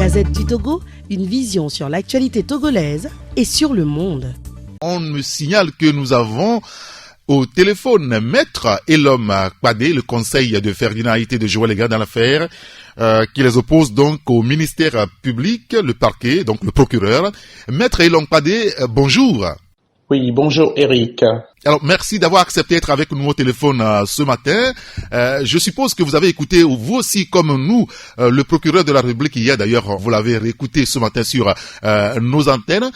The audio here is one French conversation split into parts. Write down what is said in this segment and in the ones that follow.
Gazette du Togo, une vision sur l'actualité togolaise et sur le monde. On me signale que nous avons au téléphone Maître Elom Kpadé, le conseil de Ferdinand Aïté de Joël Lega dans l'affaire, qui les oppose donc au ministère public, le parquet, donc le procureur. Maître Elom Kpadé, bonjour. Oui, bonjour Eric. Alors, merci d'avoir accepté d'être avec nous au téléphone ce matin. Je suppose que vous avez écouté, vous aussi comme nous, le procureur de la République hier. D'ailleurs, vous l'avez réécouté ce matin sur nos antennes.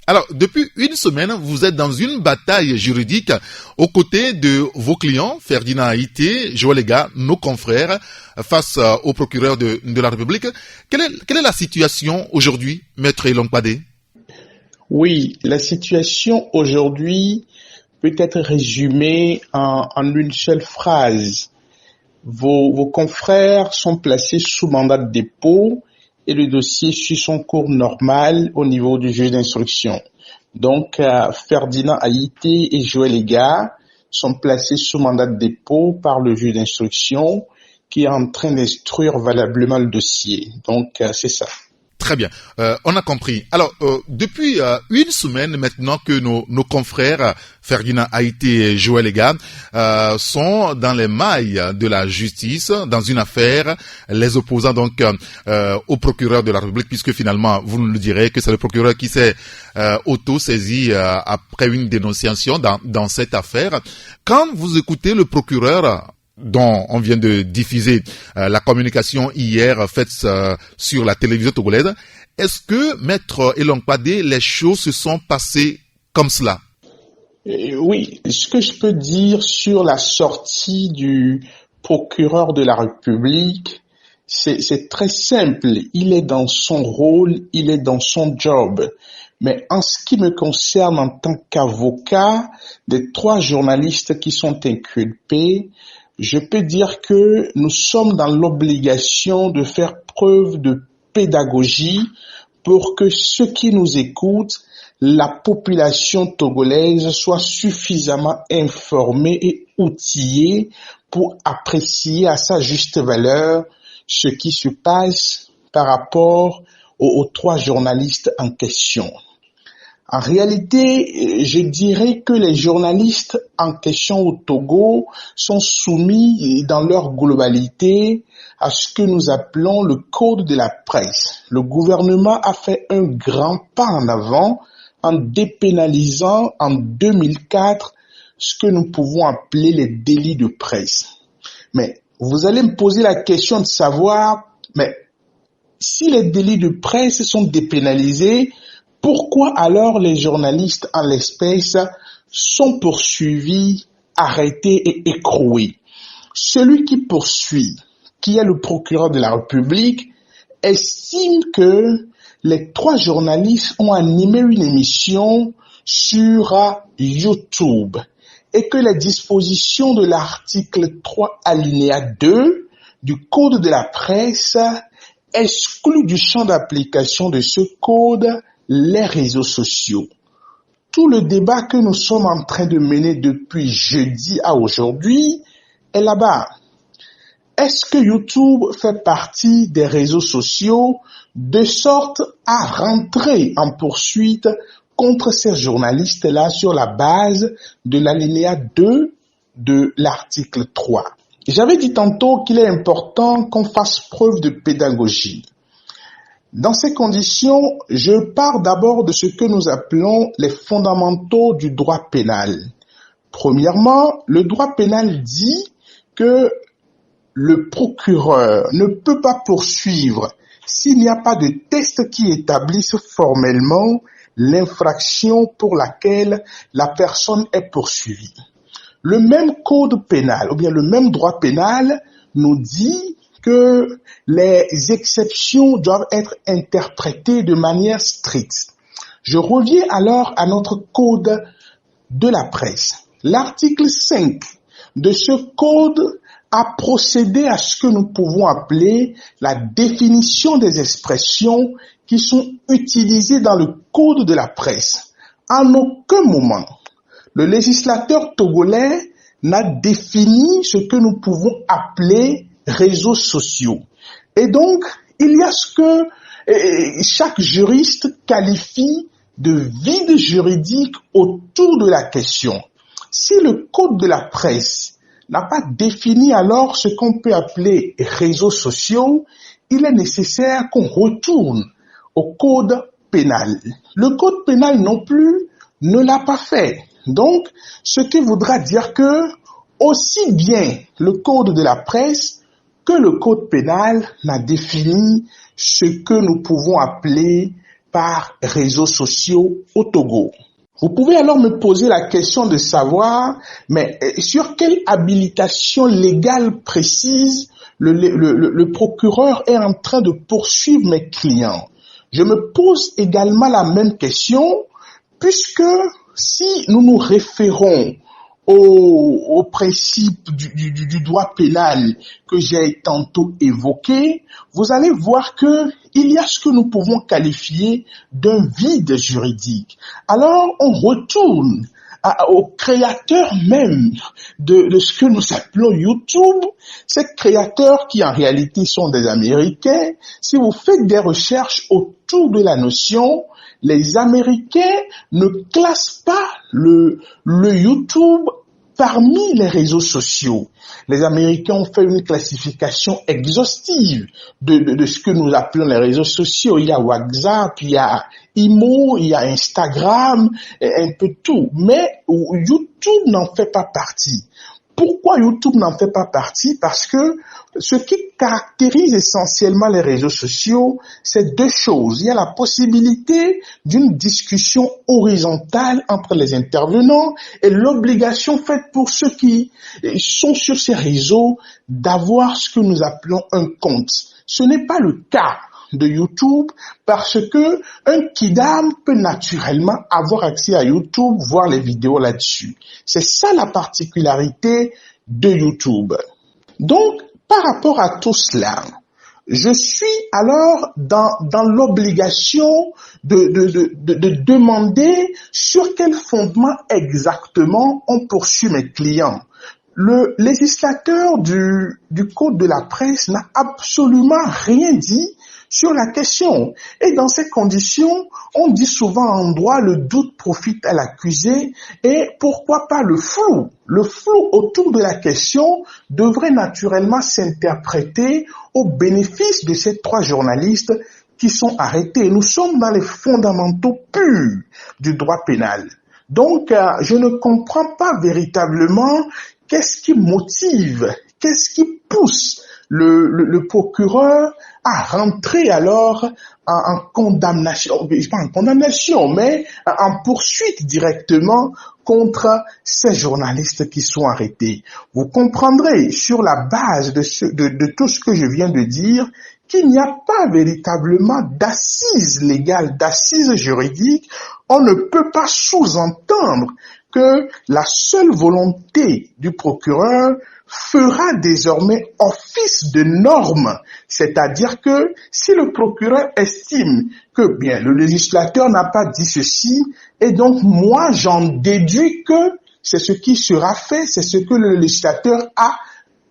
Alors, depuis une semaine, vous êtes dans une bataille juridique aux côtés de vos clients, Ferdinand Aïté, Joël Lega, nos confrères, face au procureur de la République. Quelle est la situation aujourd'hui, Maître Elom Kpadé? Oui, la situation aujourd'hui peut être résumée en une seule phrase. Vos confrères sont placés sous mandat de dépôt et le dossier suit son cours normal au niveau du juge d'instruction. Donc, Ferdinand Aïté et Joël Lega sont placés sous mandat de dépôt par le juge d'instruction qui est en train d'instruire valablement le dossier. Donc, c'est ça. Très bien, on a compris. Alors, depuis une semaine maintenant que nos confrères Ferdinand Aïté et Joël Lega sont dans les mailles de la justice, dans une affaire, les opposant donc au procureur de la République, puisque finalement, vous nous le direz que c'est le procureur qui s'est auto-saisi après une dénonciation dans cette affaire. Quand vous écoutez le procureur dont on vient de diffuser la communication hier faite sur la télévision togolaise, est-ce que, Maître Elom Kpadé, les choses se sont passées comme cela? Oui, ce que je peux dire sur la sortie du procureur de la République, c'est très simple. Il est dans son rôle, il est dans son job. Mais en ce qui me concerne en tant qu'avocat des 3 journalistes qui sont inculpés, je peux dire que nous sommes dans l'obligation de faire preuve de pédagogie pour que ceux qui nous écoutent, la population togolaise, soit suffisamment informée et outillée pour apprécier à sa juste valeur ce qui se passe par rapport aux 3 journalistes en question. En réalité, je dirais que les journalistes en question au Togo sont soumis dans leur globalité à ce que nous appelons le code de la presse. Le gouvernement a fait un grand pas en avant en dépénalisant en 2004 ce que nous pouvons appeler les délits de presse. Mais vous allez me poser la question de savoir, mais si les délits de presse sont dépénalisés, pourquoi alors les journalistes en l'espèce sont poursuivis, arrêtés et écroués? Celui qui poursuit, qui est le procureur de la République, estime que les 3 journalistes ont animé une émission sur YouTube et que les dispositions de l'article 3 alinéa 2 du Code de la presse excluent du champ d'application de ce code les réseaux sociaux. Tout le débat que nous sommes en train de mener depuis jeudi à aujourd'hui est là-bas. Est-ce que YouTube fait partie des réseaux sociaux de sorte à rentrer en poursuite contre ces journalistes-là sur la base de l'alinéa 2 de l'article 3? J'avais dit tantôt qu'il est important qu'on fasse preuve de pédagogie. Dans ces conditions, je pars d'abord de ce que nous appelons les fondamentaux du droit pénal. Premièrement, le droit pénal dit que le procureur ne peut pas poursuivre s'il n'y a pas de test qui établisse formellement l'infraction pour laquelle la personne est poursuivie. Le même code pénal, ou bien le même droit pénal, nous dit que les exceptions doivent être interprétées de manière stricte. Je reviens alors à notre code de la presse. L'article 5 de ce code a procédé à ce que nous pouvons appeler la définition des expressions qui sont utilisées dans le code de la presse. En aucun moment, le législateur togolais n'a défini ce que nous pouvons appeler réseaux sociaux. Et donc, il y a ce que chaque juriste qualifie de vide juridique autour de la question. Si le code de la presse n'a pas défini alors ce qu'on peut appeler réseaux sociaux, il est nécessaire qu'on retourne au code pénal. Le code pénal non plus ne l'a pas fait. Donc, ce qui voudra dire que aussi bien le code de la presse que le code pénal n'a défini ce que nous pouvons appeler par réseaux sociaux au Togo. Vous pouvez alors me poser la question de savoir, mais sur quelle habilitation légale précise le procureur est en train de poursuivre mes clients. Je me pose également la même question, puisque si nous nous référons au principe du droit pénal que j'ai tantôt évoqué, vous allez voir que il y a ce que nous pouvons qualifier d'un vide juridique. Alors, on retourne au créateur même de ce que nous appelons YouTube, ces créateurs qui en réalité sont des Américains. Si vous faites des recherches autour de la notion, les Américains ne classent pas le YouTube parmi les réseaux sociaux. Les Américains ont fait une classification exhaustive de ce que nous appelons les réseaux sociaux. Il y a WhatsApp, il y a Imo, il y a Instagram, un peu tout. Mais YouTube n'en fait pas partie. Pourquoi YouTube n'en fait pas partie? Parce que ce qui caractérise essentiellement les réseaux sociaux, c'est deux choses. Il y a la possibilité d'une discussion horizontale entre les intervenants et l'obligation faite pour ceux qui sont sur ces réseaux d'avoir ce que nous appelons un compte. Ce n'est pas le cas de YouTube parce que un kidam peut naturellement avoir accès à YouTube, voir les vidéos là-dessus. C'est ça la particularité de YouTube. Donc, par rapport à tout cela, je suis alors dans l'obligation de demander sur quel fondement exactement on poursuit mes clients. Le législateur du Code de la presse n'a absolument rien dit sur la question. Et dans ces conditions, on dit souvent en droit le doute profite à l'accusé et pourquoi pas le flou. Le flou autour de la question devrait naturellement s'interpréter au bénéfice de ces trois journalistes qui sont arrêtés. Nous sommes dans les fondamentaux purs du droit pénal. Donc, je ne comprends pas véritablement qu'est-ce qui motive, qu'est-ce qui pousse le procureur à rentrer alors en condamnation, pas en condamnation, mais en poursuite directement contre ces journalistes qui sont arrêtés. Vous comprendrez sur la base de tout ce que je viens de dire qu'il n'y a pas véritablement d'assises légales, d'assises juridiques. On ne peut pas sous-entendre que la seule volonté du procureur fera désormais office de norme. C'est-à-dire que si le procureur estime que bien le législateur n'a pas dit ceci, et donc moi j'en déduis que c'est ce qui sera fait, c'est ce que le législateur a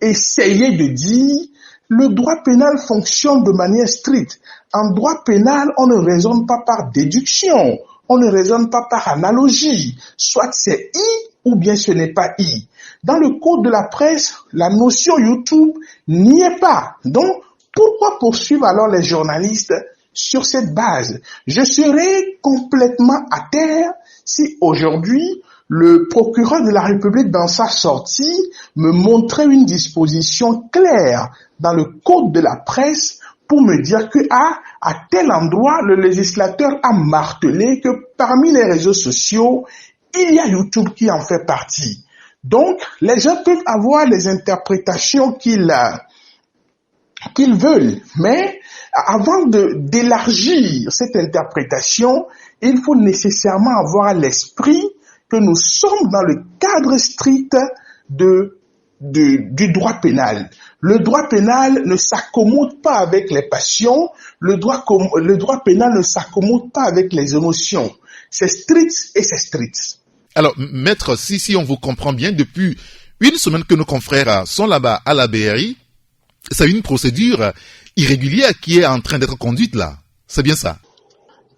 essayé de dire. Le droit pénal fonctionne de manière stricte. En droit pénal, on ne raisonne pas par déduction, on ne raisonne pas par analogie. Soit c'est I ou bien ce n'est pas I. Dans le code de la presse, la notion YouTube n'y est pas. Donc, pourquoi poursuivre alors les journalistes sur cette base? Je serais complètement à terre si aujourd'hui, le procureur de la République, dans sa sortie, me montrait une disposition claire dans le code de la presse pour me dire que à tel endroit, le législateur a martelé que parmi les réseaux sociaux, il y a YouTube qui en fait partie. Donc, les gens peuvent avoir les interprétations qu'ils veulent, mais avant d'élargir cette interprétation, il faut nécessairement avoir à l'esprit que nous sommes dans le cadre strict du droit pénal. Le droit pénal ne s'accommode pas avec les passions, le droit pénal ne s'accommode pas avec les émotions. C'est strict et c'est strict. Alors, maître, si on vous comprend bien, depuis une semaine que nos confrères sont là-bas à la BRI, c'est une procédure irrégulière qui est en train d'être conduite là. C'est bien ça.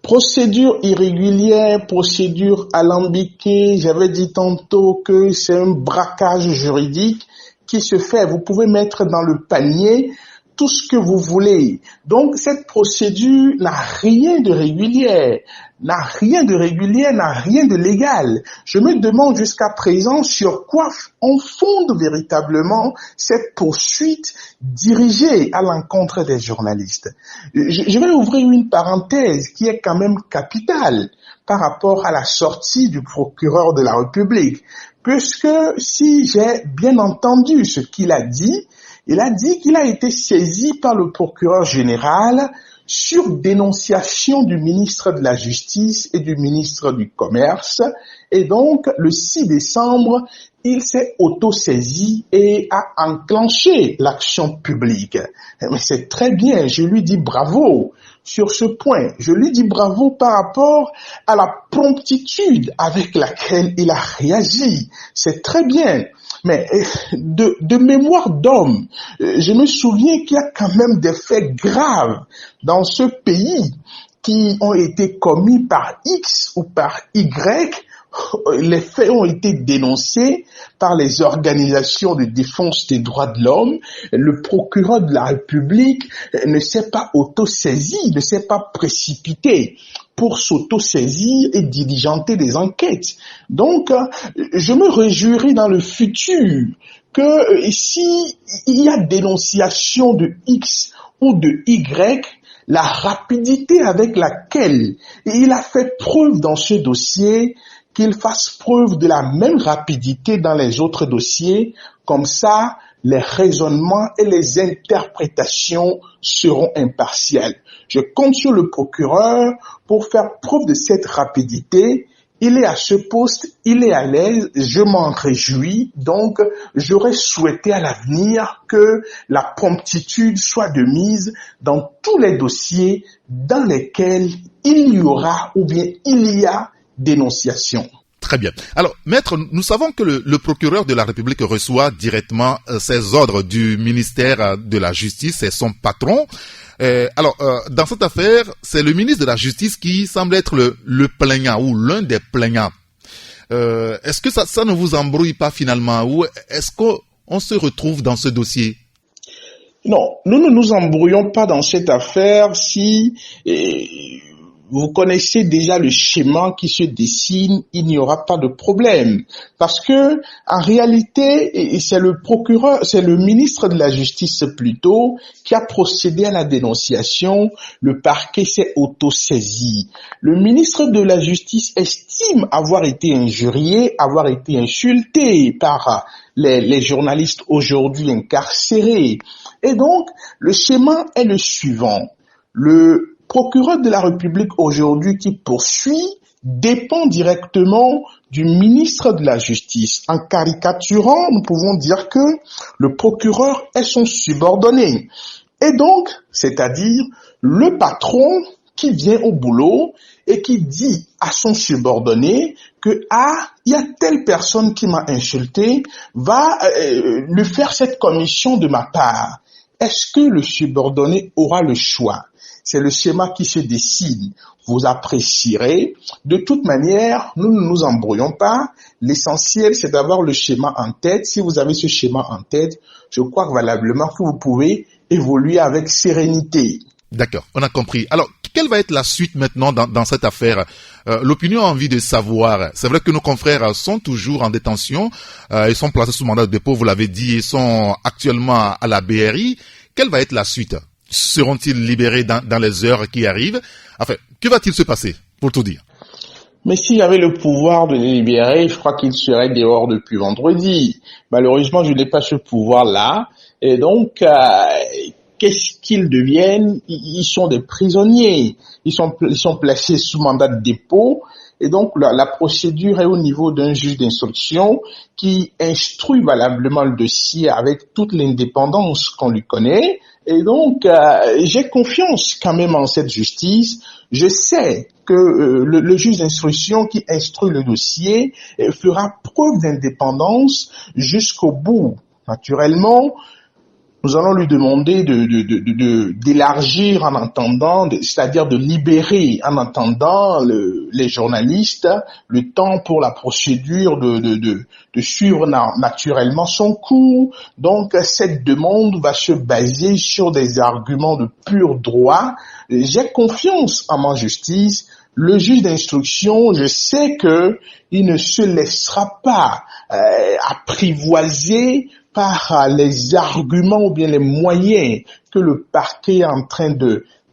Procédure irrégulière, procédure alambiquée, j'avais dit tantôt que c'est un braquage juridique qui se fait. Vous pouvez mettre dans le panier tout ce que vous voulez. Donc, cette procédure n'a rien de régulier, n'a rien de légal. Je me demande jusqu'à présent sur quoi on fonde véritablement cette poursuite dirigée à l'encontre des journalistes. Je vais ouvrir une parenthèse qui est quand même capitale par rapport à la sortie du procureur de la République. Puisque si j'ai bien entendu ce qu'il a dit, il a dit qu'il a été saisi par le procureur général sur dénonciation du ministre de la Justice et du ministre du Commerce. Et donc, le 6 décembre, il s'est auto-saisi et a enclenché l'action publique. Mais c'est très bien, je lui dis bravo sur ce point. Je lui dis bravo par rapport à la promptitude avec laquelle il a réagi. C'est très bien. Mais de mémoire d'homme, je me souviens qu'il y a quand même des faits graves dans ce pays qui ont été commis par X ou par Y. Les faits ont été dénoncés par les organisations de défense des droits de l'homme. Le procureur de la République ne s'est pas auto-saisi, ne s'est pas précipité pour s'auto-saisir et diligenter des enquêtes. Donc, je me réjouirai dans le futur que si il y a dénonciation de X ou de Y, la rapidité avec laquelle il a fait preuve dans ce dossier, qu'il fasse preuve de la même rapidité dans les autres dossiers. Comme ça, les raisonnements et les interprétations seront impartiels. Je compte sur le procureur pour faire preuve de cette rapidité. Il est à ce poste, il est à l'aise, je m'en réjouis. Donc, j'aurais souhaité à l'avenir que la promptitude soit de mise dans tous les dossiers dans lesquels il y aura ou bien il y a dénonciation. Très bien. Alors, maître, nous savons que le procureur de la République reçoit directement ses ordres du ministère de la Justice, c'est son patron. Dans cette affaire, c'est le ministre de la Justice qui semble être le plaignant ou l'un des plaignants. Est-ce que ça ne vous embrouille pas finalement, ou est-ce qu'on se retrouve dans ce dossier? Non, nous ne nous embrouillons pas dans cette affaire si vous connaissez déjà le schéma qui se dessine, il n'y aura pas de problème. Parce que, en réalité, c'est le procureur, c'est le ministre de la Justice plutôt, qui a procédé à la dénonciation. Le parquet s'est auto-saisi. Le ministre de la Justice estime avoir été injurié, avoir été insulté par les journalistes aujourd'hui incarcérés. Et donc, le schéma est le suivant. Le procureur de la République aujourd'hui qui poursuit dépend directement du ministre de la Justice. En caricaturant, nous pouvons dire que le procureur est son subordonné. Et donc, c'est-à-dire le patron qui vient au boulot et qui dit à son subordonné que il y a telle personne qui m'a insulté, va lui faire cette commission de ma part. Est-ce que le subordonné aura le choix? C'est le schéma qui se dessine. Vous apprécierez. De toute manière, nous ne nous embrouillons pas. L'essentiel, c'est d'avoir le schéma en tête. Si vous avez ce schéma en tête, je crois valablement que vous pouvez évoluer avec sérénité. D'accord, on a compris. Alors, quelle va être la suite maintenant dans cette affaire? L'opinion a envie de savoir. C'est vrai que nos confrères sont toujours en détention. Ils sont placés sous mandat de dépôt, vous l'avez dit. Ils sont actuellement à la BRI. Quelle va être la suite? Seront-ils libérés dans les heures qui arrivent? Enfin, que va-t-il se passer, pour tout dire? Mais s'il y avait le pouvoir de les libérer, je crois qu'ils seraient dehors depuis vendredi. Malheureusement, je n'ai pas ce pouvoir-là. Et donc, qu'est-ce qu'ils deviennent? Ils sont des prisonniers. Ils sont placés sous mandat de dépôt. Et donc, la procédure est au niveau d'un juge d'instruction qui instruit valablement le dossier avec toute l'indépendance qu'on lui connaît. Et donc, j'ai confiance quand même en cette justice. Je sais que le juge d'instruction qui instruit le dossier fera preuve d'indépendance jusqu'au bout. Naturellement, nous allons lui demander d'élargir en attendant, c'est-à-dire de libérer en attendant les journalistes le temps pour la procédure de suivre naturellement son cours. Donc, cette demande va se baser sur des arguments de pur droit. J'ai confiance en ma justice. Le juge d'instruction, je sais que il ne se laissera pas apprivoiser par les arguments ou bien les moyens que le parquet est en train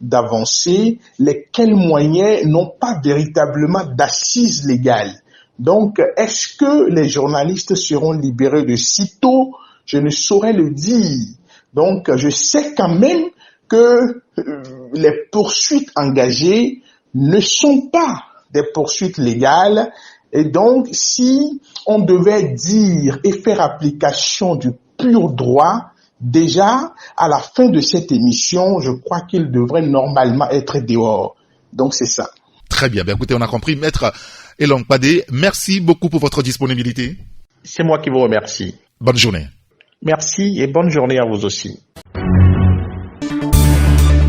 d'avancer, lesquels moyens n'ont pas véritablement d'assises légales. Donc, est-ce que les journalistes seront libérés de sitôt? Je ne saurais le dire. Donc, je sais quand même que les poursuites engagées ne sont pas des poursuites légales. Et donc, si on devait dire et faire application du pur droit, déjà, à la fin de cette émission, je crois qu'il devrait normalement être dehors. Donc, c'est ça. Très bien. Bien, écoutez, on a compris. Maître Elong Padé, merci beaucoup pour votre disponibilité. C'est moi qui vous remercie. Bonne journée. Merci et bonne journée à vous aussi.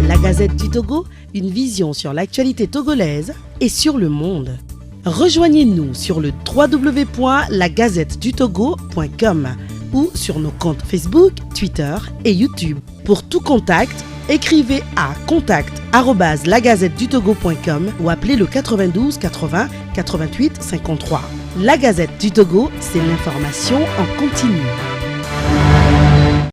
La Gazette du Togo, une vision sur l'actualité togolaise et sur le monde. Rejoignez-nous sur le www.lagazettedutogo.com ou sur nos comptes Facebook, Twitter et YouTube. Pour tout contact, écrivez à contact@lagazettedutogo.com ou appelez le 92 80 88 53. La Gazette du Togo, c'est l'information en continu.